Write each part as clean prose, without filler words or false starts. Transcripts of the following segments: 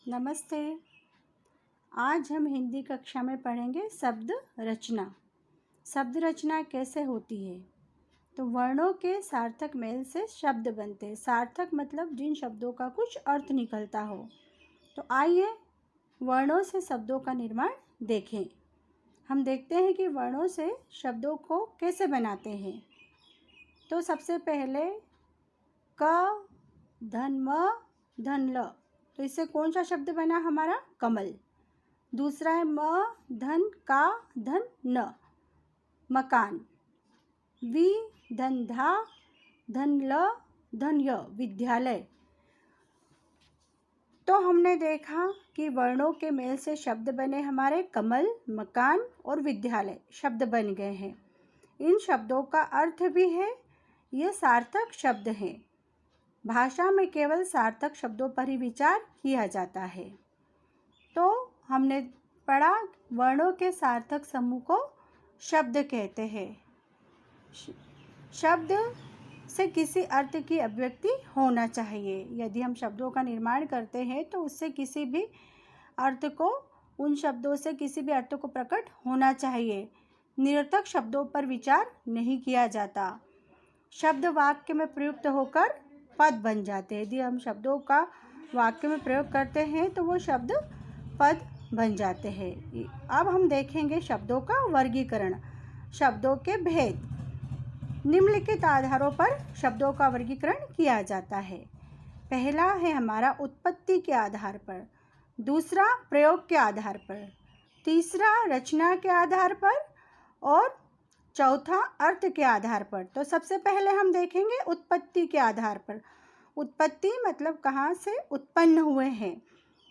नमस्ते। आज हम हिंदी कक्षा में पढ़ेंगे शब्द रचना। शब्द रचना कैसे होती है? तो वर्णों के सार्थक मेल से शब्द बनते हैं। सार्थक मतलब जिन शब्दों का कुछ अर्थ निकलता हो। तो आइए वर्णों से शब्दों का निर्माण देखें। हम देखते हैं कि वर्णों से शब्दों को कैसे बनाते हैं। तो सबसे पहले क धन म धन ल, तो इससे कौन सा शब्द बना हमारा? कमल। दूसरा है म धन का धन न, मकान। वि धन धा धन ल धन य, विद्यालय। तो हमने देखा कि वर्णों के मेल से शब्द बने हमारे कमल, मकान और विद्यालय शब्द बन गए हैं। इन शब्दों का अर्थ भी है, ये सार्थक शब्द हैं। भाषा में केवल सार्थक शब्दों पर ही विचार किया जाता है। तो हमने पढ़ा वर्णों के सार्थक समूह को शब्द कहते हैं। शब्द से किसी अर्थ की अभिव्यक्ति होना चाहिए। यदि हम शब्दों का निर्माण करते हैं तो उससे किसी भी अर्थ को, उन शब्दों से किसी भी अर्थ को प्रकट होना चाहिए। निरर्थक शब्दों पर विचार नहीं किया जाता। शब्द वाक्य में प्रयुक्त होकर पद बन जाते हैं। यदि हम शब्दों का वाक्य में प्रयोग करते हैं तो वो शब्द पद बन जाते हैं। अब हम देखेंगे शब्दों का वर्गीकरण, शब्दों के भेद। निम्नलिखित आधारों पर शब्दों का वर्गीकरण किया जाता है। पहला है हमारा उत्पत्ति के आधार पर, दूसरा प्रयोग के आधार पर, तीसरा रचना के आधार पर और चौथा अर्थ के आधार पर। तो सबसे पहले हम देखेंगे उत्पत्ति के आधार पर। उत्पत्ति मतलब कहाँ से उत्पन्न हुए हैं।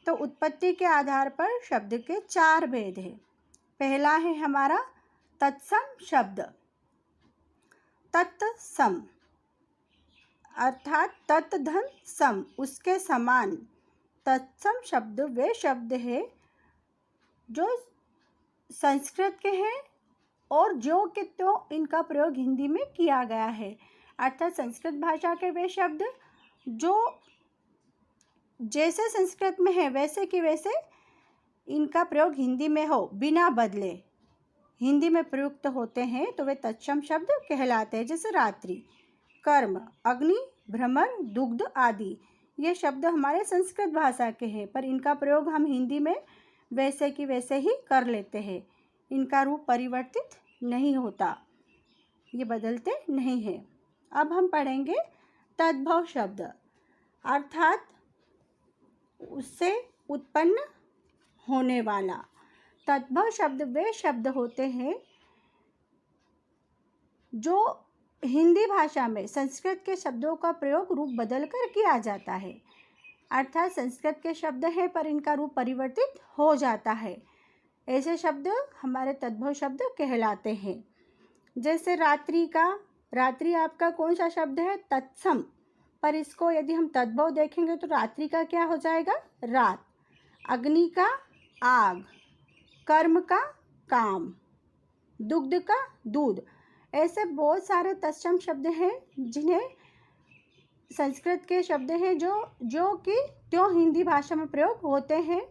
तो उत्पत्ति के आधार पर शब्द के 4 भेद हैं। पहला है हमारा तत्सम शब्द। तत्सम अर्थात तत् धन सम, उसके समान। तत्सम शब्द वे शब्द हैं जो संस्कृत के हैं और जो कि तो इनका प्रयोग हिंदी में किया गया है। अर्थात संस्कृत भाषा के वे शब्द जो जैसे संस्कृत में है वैसे कि वैसे इनका प्रयोग हिंदी में हो, बिना बदले हिंदी में प्रयुक्त होते हैं, तो वे तत्सम शब्द कहलाते हैं। जैसे रात्रि, कर्म, अग्नि, भ्रमर, दुग्ध आदि ये शब्द हमारे संस्कृत भाषा के हैं, पर इनका प्रयोग हम हिंदी में वैसे कि वैसे ही कर लेते हैं। इनका रूप परिवर्तित नहीं होता, ये बदलते नहीं हैं। अब हम पढ़ेंगे तद्भव शब्द, अर्थात उससे उत्पन्न होने वाला। तद्भव शब्द वे शब्द होते हैं जो हिंदी भाषा में संस्कृत के शब्दों का प्रयोग रूप बदल कर किया जाता है। अर्थात संस्कृत के शब्द हैं पर इनका रूप परिवर्तित हो जाता है। ऐसे शब्द हमारे तद्भव शब्द कहलाते हैं। जैसे रात्रि का, रात्रि आपका कौन सा शब्द है? तत्सम, पर इसको यदि हम तद्भव देखेंगे तो रात्रि का क्या हो जाएगा? रात। अग्नि का आग, कर्म का काम, दुग्ध का दूध। ऐसे बहुत सारे तत्सम शब्द हैं जिन्हें संस्कृत के शब्द हैं जो कि त्यों हिंदी भाषा में प्रयोग होते हैं।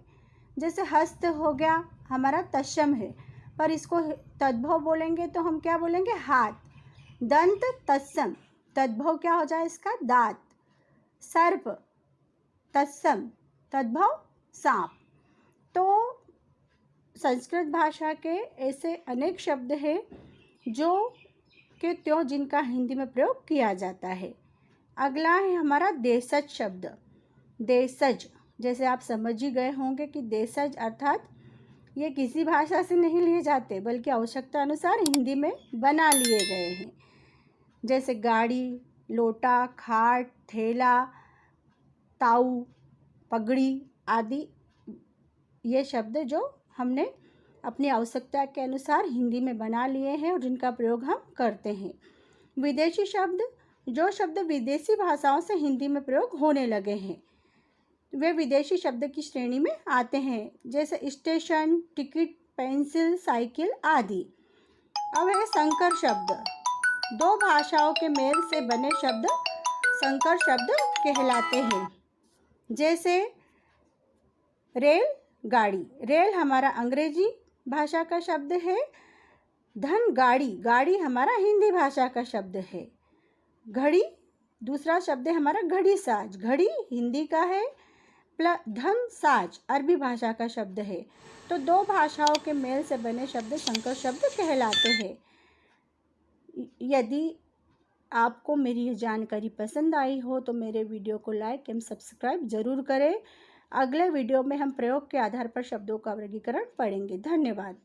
जैसे हस्त हो गया हमारा तत्सम है, पर इसको तद्भव बोलेंगे तो हम क्या बोलेंगे? हाथ। दंत तत्सम, तद्भव क्या हो जाए इसका? दांत। सर्प तत्सम, तद्भव सांप। तो संस्कृत भाषा के ऐसे अनेक शब्द हैं जो कि त्यों जिनका हिंदी में प्रयोग किया जाता है। अगला है हमारा देशज शब्द। देशज, जैसे आप समझ ही गए होंगे कि देशज अर्थात ये किसी भाषा से नहीं लिए जाते बल्कि आवश्यकता अनुसार हिंदी में बना लिए गए हैं। जैसे गाड़ी, लोटा, खाट, थैला, ताऊ, पगड़ी आदि ये शब्द जो हमने अपनी आवश्यकता के अनुसार हिंदी में बना लिए हैं और जिनका प्रयोग हम करते हैं। विदेशी शब्द, जो शब्द विदेशी भाषाओं से हिंदी में प्रयोग होने लगे हैं वे विदेशी शब्द की श्रेणी में आते हैं। जैसे स्टेशन, टिकट, पेंसिल, साइकिल आदि। अब है संकर शब्द। दो भाषाओं के मेल से बने शब्द संकर शब्द कहलाते हैं। जैसे रेल गाड़ी, रेल हमारा अंग्रेजी भाषा का शब्द है। धन गाड़ी, गाड़ी हमारा हिंदी भाषा का शब्द है। घड़ी दूसरा शब्द है हमारा घड़ी साज, घड़ी हिंदी का है। धन साज अरबी भाषा का शब्द है। तो दो भाषाओं के मेल से बने शब्द संकर शब्द कहलाते हैं। यदि आपको मेरी ये जानकारी पसंद आई हो तो मेरे वीडियो को लाइक एवं सब्सक्राइब जरूर करें। अगले वीडियो में हम प्रयोग के आधार पर शब्दों का वर्गीकरण पढ़ेंगे। धन्यवाद।